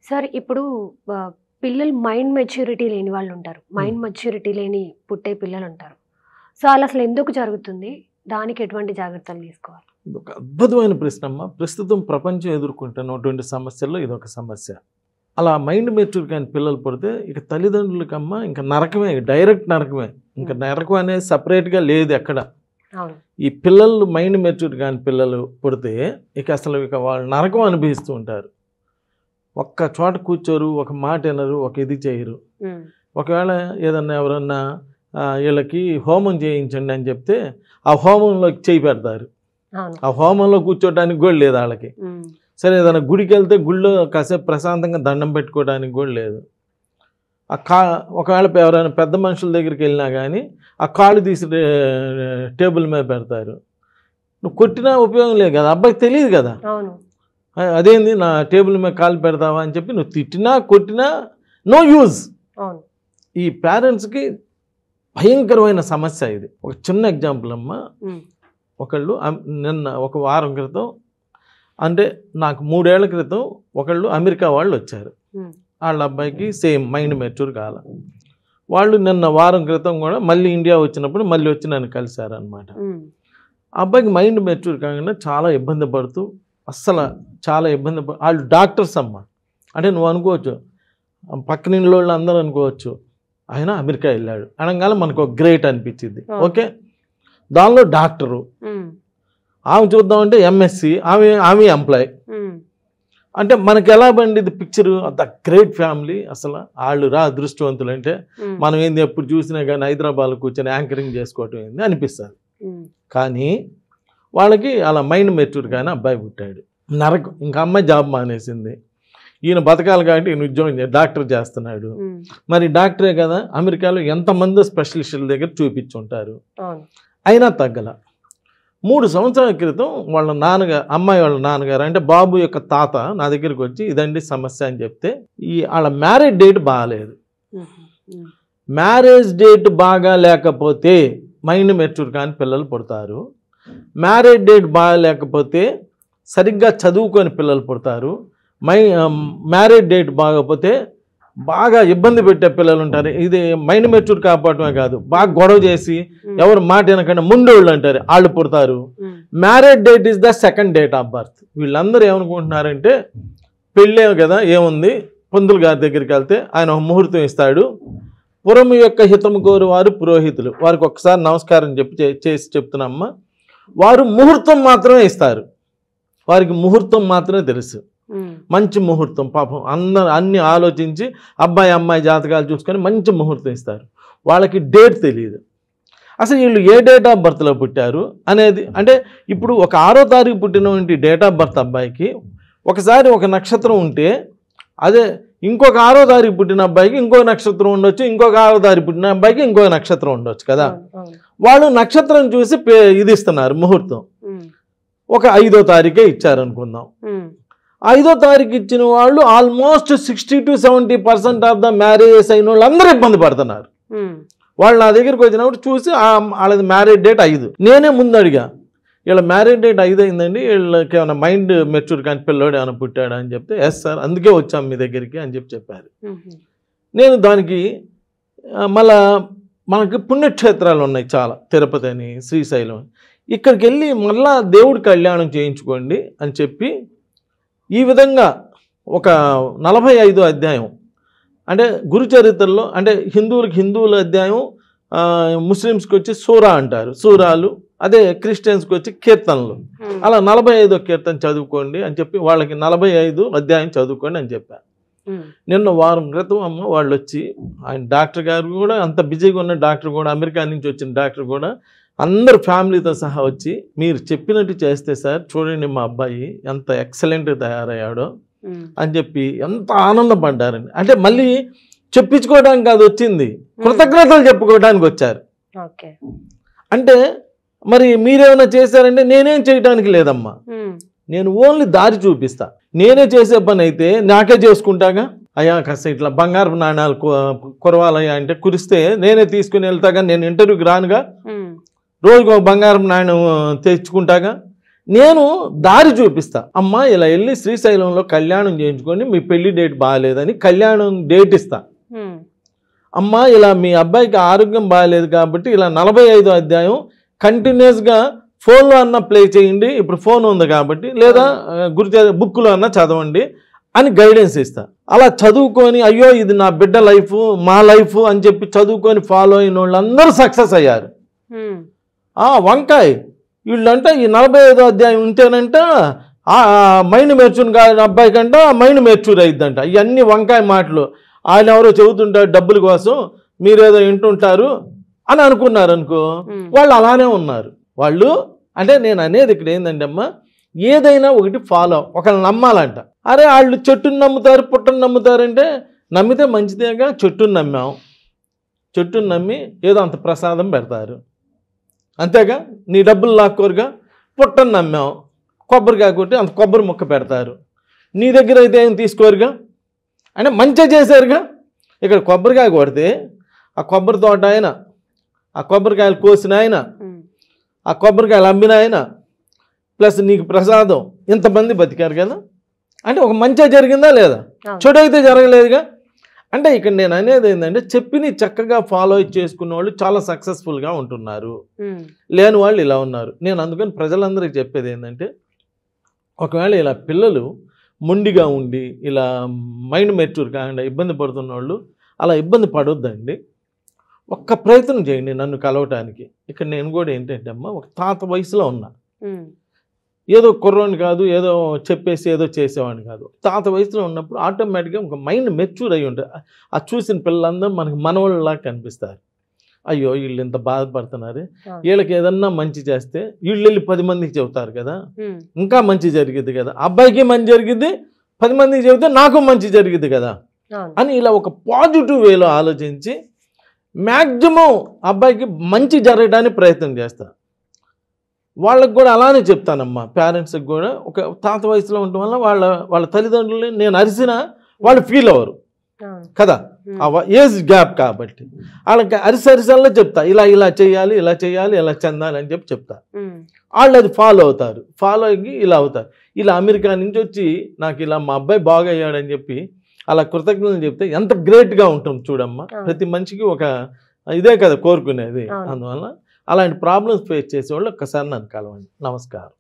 Sir ఇప్పుడు పిల్లలు mind maturity లేని వాళ్ళు ఉంటారు. మైండ్ మెచ్యూరిటీ లేని పుట్టే పిల్లలు ఉంటారు. సో అలా అసలు ఎందుకు జరుగుతుంది? దానికి ఎటువంటి జాగ్రత్తలు తీసుకోవాలి? ఇది ఒక అద్భుతమైన ప్రశ్న అమ్మ. ప్రస్తుతం ప్రపంచం ఎదుర్కొంటున్నటువంటి సమస్యల్లో ఇది ఒక సమస్య. అలా మైండ్ మెచ్యూర్ కానీ పిల్లలు పుడితే ఇక తల్లిదండ్రులకమ్మ ఇంకా నరకమే, డైరెక్ట్ నరకమే. ఇంకా నరకం అనేది సపరేట్గా లేదు ఎక్కడ. ఈ పిల్లలు మైండ్ మెచ్యూర్ కానీ పిల్లలు పుడితే ఇక అసలు ఇక వాళ్ళు నరకం అనుభవిస్తూ ఉంటారు. ఒక్క చోట కూర్చోరు, ఒక మాట వినరు, ఒక ఇది చేయరు. ఒకవేళ ఏదన్నా ఎవరన్నా వీళ్ళకి హోమం చేయించండి అని చెప్తే ఆ హోమంలోకి చేయి పెడతారు. ఆ హోమంలో కూర్చోడానికి కూడా లేదు వాళ్ళకి. సరే ఏదైనా గుడికి వెళ్తే గుళ్ళో కాసేపు ప్రశాంతంగా దండం పెట్టుకోవడానికి కూడా లేదు. ఒకవేళ ఎవరైనా పెద్ద మనుషుల దగ్గరికి వెళ్ళినా కానీ ఆ కాళ్ళు తీసి టేబుల్ మీద పెడతారు. నువ్వు కొట్టినా ఉపయోగం లేదు కదా, అబ్బాయికి తెలియదు కదా. అదేంది నా టేబుల్ మీద కాలు పెడతావా అని చెప్పి నువ్వు తిట్టినా కొట్టినా నో యూజ్. ఈ పేరెంట్స్కి భయంకరమైన సమస్య ఇది. ఒక చిన్న ఎగ్జాంపుల్ అమ్మ. ఒకళ్ళు నిన్న ఒక వారం క్రితం, అంటే నాకు 3 ఏళ్ల క్రితం ఒకళ్ళు అమెరికా వాళ్ళు వచ్చారు. వాళ్ళ అబ్బాయికి సేమ్ మైండ్ మెచ్యూర్ కాల. వాళ్ళు నిన్న వారం క్రితం కూడా మళ్ళీ ఇండియా వచ్చినప్పుడు మళ్ళీ వచ్చి నన్ను కలిశారనమాట. అబ్బాయికి మైండ్ మెచ్యూర్ కాకుండా చాలా ఇబ్బంది పడుతూ అస్సలు చాలా ఇబ్బంది వాళ్ళు డాక్టర్స్ అమ్మ. అంటే నువ్వు అనుకోవచ్చు పక్కన ఇంట్లో వాళ్ళు అందరూ అనుకోవచ్చు ఆయన అమెరికా వెళ్ళాడు అనగానే మనకు ఒక గ్రేట్ అనిపించింది. ఓకే, దానిలో డాక్టరు, ఆమె చూద్దామంటే ఎంఎస్సి, ఆమె ఎంప్లాయ్. అంటే మనకి ఎలా బండిది పిక్చరు, ద గ్రేట్ ఫ్యామిలీ. అసలు వాళ్ళు అదృష్టవంతులు. అంటే మనం ఏంది ఎప్పుడు చూసినా కానీ హైదరాబాద్లో కూర్చొని యాంకరింగ్ చేసుకోవటం ఏంది అనిపిస్తుంది. కానీ వాళ్ళకి అలా మైండ్ మెచ్యూర్ కానీ అబ్బాయి పుట్టాడు. నరకం. ఇంకా అమ్మాయి జాబ్ మానేసింది. ఈయన బతకాలి కాబట్టి ఈయన ఉద్యోగం డాక్టర్ చేస్తున్నాడు. మరి డాక్టరే కదా, అమెరికాలో ఎంతమంది స్పెషలిస్టుల దగ్గర చూపించుంటారు, అయినా తగ్గల. 3 సంవత్సరాల క్రితం వాళ్ళ నాన్నగారు, అమ్మాయి వాళ్ళ నాన్నగారు అంటే బాబు యొక్క తాత నా దగ్గరికి వచ్చి ఇదండి సమస్య అని చెప్తే, వాళ్ళ మ్యారేజ్ డేట్ బాగాలేదు. మ్యారేజ్ డేట్ బాగా లేకపోతే మైండ్ మెచ్యూర్ కానీ పిల్లలు పుడతారు. మ్యారేజ్ డేట్ బాగా లేకపోతే సరిగ్గా చదువుకొని పిల్లలు పుడతారు. మ్యారేజ్ డేట్ బాగపోతే బాగా ఇబ్బంది పెట్టే పిల్లలు ఉంటారు. ఇది మైండ్ మెచ్యూర్ కాపాడటమే కాదు, బాగా గొడవ చేసి ఎవరు మాట వినకుండా ముండోళ్ళు అంటారు, వాళ్ళు పుడతారు. Marriage date is the second date of birth. వీళ్ళందరూ ఏమనుకుంటున్నారంటే పెళ్ళే కదా ఏముంది, పంతులు గారి దగ్గరికి వెళ్తే ఆయన ఒక ముహూర్తం ఇస్తాడు. పురము యొక్క హితము కోరు వారు పురోహితులు, వారికి ఒక్కసారి నమస్కారం చేసి చెప్తున్నామ్మా, వారు ముహూర్తం మాత్రమే ఇస్తారు. వారికి ముహూర్తం మాత్రమే తెలుసు, మంచి ముహూర్తం. పాపం అందరూ అన్ని ఆలోచించి అబ్బాయి అమ్మాయి జాతకాలు చూసుకొని మంచి ముహూర్తం ఇస్తారు. వాళ్ళకి డేట్ తెలియదు. అసలు వీళ్ళు ఏ డేట్ ఆఫ్ బర్త్లో పుట్టారు అనేది. అంటే ఇప్పుడు ఒక 6వ తారీఖు పుట్టినటువంటి డేట్ ఆఫ్ బర్త్ అబ్బాయికి ఒకసారి ఒక నక్షత్రం ఉంటే, అదే ఇంకొక 6వ తారీఖు పుట్టిన అబ్బాయికి ఇంకో నక్షత్రం ఉండొచ్చు, ఇంకొక 6వ తారీఖు పుట్టిన అబ్బాయికి ఇంకో నక్షత్రం ఉండొచ్చు కదా. వాళ్ళు నక్షత్రం చూసి ఇది ఇస్తున్నారు ముహూర్తం. ఒక 5వ తారీఖే ఇచ్చారనుకుందాం. 5వ తారీఖు ఇచ్చిన వాళ్ళు almost 60 to 70% of the marriages అయిన వాళ్ళు అందరూ ఇబ్బంది పడుతున్నారు. వాళ్ళు నా దగ్గరికి వచ్చినప్పుడు చూసి వాళ్ళది మ్యారేజ్ డేట్ 5. నేనే ముందు అడిగా, వీళ్ళ మ్యారేజ్ డేట్ 5 అయిందండి, వీళ్ళకి ఏమైనా మైండ్ మెచ్యూర్ కానీ పిల్లోడు ఏమైనా పుట్టాడా అని చెప్తే, ఎస్ సార్ అందుకే వచ్చాం మీ దగ్గరికి అని చెప్పారు. నేను దానికి మళ్ళా మనకి పుణ్యక్షేత్రాలు ఉన్నాయి చాలా, తిరుపతి అని, శ్రీశైలం. ఇక్కడికి వెళ్ళి మళ్ళా దేవుడి కళ్యాణం చేయించుకోండి అని చెప్పి ఈ విధంగా ఒక 45వ అధ్యాయం, అంటే గురుచరిత్రలో, అంటే హిందువుల అధ్యాయం, ముస్లిమ్స్కి వచ్చి సూరా అంటారు, సూరాలు. అదే క్రిస్టియన్స్కి వచ్చి కీర్తనలు. అలా 45వ కీర్తన చదువుకోండి అని చెప్పి వాళ్ళకి 45వ అధ్యాయం చదువుకోండి అని చెప్పారు. నిన్న వారం క్రితం అమ్మ వాళ్ళు వచ్చి, ఆయన డాక్టర్ గారు కూడా అంత బిజీగా ఉన్న డాక్టర్ కూడా, అమెరికా నుంచి వచ్చిన డాక్టర్ కూడా అందరు ఫ్యామిలీతో సహా వచ్చి, మీరు చెప్పినట్టు చేస్తే సార్ చూడండి మా అబ్బాయి ఎంత ఎక్సలెంట్గా తయారయ్యాడో అని చెప్పి ఎంత ఆనందపడ్డారండి. అంటే మళ్ళీ చెప్పించుకోవడానికి కాదు వచ్చింది, కృతజ్ఞతలు చెప్పుకోవడానికి వచ్చారు. అంటే మరి మీరేమైనా చేశారంటే నేనేం చేయడానికి లేదమ్మా, నేను ఓన్లీ దారి చూపిస్తా. నేనే చేసే పని అయితే నాకే చేసుకుంటాగా. అయ్యా కాస్త ఇట్లా బంగారు నాణ్యాలు కురవాలయ్యా అంటే కురిస్తే నేనే తీసుకుని వెళ్తాగా, నేను ఇంటర్వ్యూకి రానుగా, రోజుకు ఒక బంగారం నాణ్యం తెచ్చుకుంటాగా. నేను దారి చూపిస్తా. అమ్మ ఇలా వెళ్ళి శ్రీశైలంలో కళ్యాణం చేయించుకొని మీ పెళ్లి డేట్ బాగాలేదని కళ్యాణం డేట్ ఇస్తా. అమ్మ ఇలా మీ అబ్బాయికి ఆరోగ్యం బాగాలేదు కాబట్టి ఇలా 45వ అధ్యాయం కంటిన్యూస్గా ఫోన్లో అన్న ప్లే చేయండి, ఇప్పుడు ఫోన్ ఉంది కాబట్టి, లేదా బుక్లో అన్న చదవండి అని గైడెన్స్ ఇస్తా. అలా చదువుకొని అయ్యో ఇది నా బిడ్డ లైఫ్ మా లైఫ్ అని చెప్పి చదువుకొని ఫాలో అయిన వాళ్ళందరూ సక్సెస్ అయ్యారు. వంకాయ వీళ్ళంట ఈ 45వ అధ్యాయం ఉంటేనంట మైండ్ మెచ్యూర్ కాని అబ్బాయి కంట మైండ్ మెచ్యూర్ అయిద్దంట. ఇవన్నీ వంకాయ మాటలు. ఆయన ఎవరో చెబుతుంటారు డబ్బుల కోసం, మీరేదో వింటుంటారు అని అనుకున్నారు అనుకో, వాళ్ళు అలానే ఉన్నారు. వాళ్ళు అంటే నేను అనేది ఇక్కడ ఏంటంటే అమ్మా, ఏదైనా ఒకటి ఫాలో ఒకళ్ళు నమ్మాలంట. అరే వాళ్ళు చెట్టుని నమ్ముతారు పుట్టని నమ్ముతారంటే నమ్మితే మంచిదేగా. చెట్టుని నమ్మాం, చెట్టుని నమ్మి ఏదో అంత ప్రసాదం పెడతారు అంతేగా. నీ డబ్బులు లాక్కోరుగా. పుట్టని నమ్మాం, కొబ్బరికాయ కొట్టి అంత కొబ్బరి ముక్క పెడతారు. నీ దగ్గర అయితే ఏం తీసుకోరుగా, అంటే మంచిగా చేశారుగా. ఇక్కడ కొబ్బరికాయ కొడితే ఆ కొబ్బరి తోట ఆయన, ఆ కొబ్బరికాయలు కోసిన ఆయన, ఆ కొబ్బరికాయలు అమ్మిన ఆయన, ప్లస్ నీకు ప్రసాదం, ఇంతమంది బతికారు కదా. అంటే ఒక మంచిగా జరిగిందా లేదా? చెడు అయితే జరగలేదుగా. అంటే ఇక్కడ నేను అనేది ఏంటంటే చెప్పి చక్కగా ఫాలో చేసుకున్న వాళ్ళు చాలా సక్సెస్ఫుల్గా ఉంటున్నారు, లేని వాళ్ళు ఇలా ఉన్నారు. నేను అందుకని ప్రజలందరికీ చెప్పేది ఏంటంటే, ఒకవేళ ఇలా పిల్లలు మొండిగా ఉండి ఇలా మైండ్ మెచ్యూర్ కాకుండా ఇబ్బంది పడుతున్న వాళ్ళు అలా ఇబ్బంది పడొద్దండి. ఒక్క ప్రయత్నం చేయండి నన్ను కలవటానికి. ఇక్కడ నేను కూడా ఏంటంటే అమ్మ, ఒక తాత వయసులో ఉన్నా, ఏదో కుర్రోని కాదు, ఏదో చెప్పేసి ఏదో చేసేవాడిని కాదు. తాత వయసులో ఉన్నప్పుడు ఆటోమేటిక్గా ఒక మైండ్ మెచ్యూర్ అయ్యి ఉంటుంది. ఆ చూసిన పిల్లలందరూ మనకి మనవాళ్ళలా కనిపిస్తారు. అయ్యో వీళ్ళు ఇంత బాధపడుతున్నారు, వీళ్ళకి ఏదన్నా మంచి చేస్తే వీళ్ళు వెళ్ళి 10 మందికి చెబుతారు కదా, ఇంకా మంచి జరిగిద్ది కదా, అబ్బాయికి మంచి జరిగిద్ది, 10 మందికి చెబితే నాకు మంచి జరిగిద్ది కదా అని ఇలా ఒక పాజిటివ్ వేలో ఆలోచించి మ్యాక్సిమం అబ్బాయికి మంచి జరగడానికి ప్రయత్నం చేస్తా. వాళ్ళకి కూడా అలానే చెప్తానమ్మా, పేరెంట్స్కి కూడా. ఒక తాత వయసులో ఉండటం వల్ల వాళ్ళ తల్లిదండ్రులని నేను అరిసినా వాళ్ళు ఫీల్ అవ్వరు కదా, ఏజ్ గ్యాప్ కాబట్టి. వాళ్ళకి అరిసరిసల్లా చెప్తా, ఇలా ఇలా చేయాలి, ఇలా చేయాలి, ఇలా చెందాలి అని చెప్పి చెప్తా. వాళ్ళు అది ఫాలో అవుతారు, ఫాలో అయ్యి ఇలా అవుతారు. ఇలా అమెరికా నుంచి వచ్చి నాకు ఇలా మా అబ్బాయి బాగా అయ్యాడని చెప్పి అలా కృతజ్ఞతలు చెప్తే ఎంత గ్రేట్గా ఉంటుంది చూడమ్మా. ప్రతి మనిషికి ఒక ఇదే కదా కోరుకునేది. అందువల్ల అలాంటి ప్రాబ్లమ్స్ ఫేస్ చేసేవాళ్ళు ఒక్కసారి నన్ను కలవండి. నమస్కారం.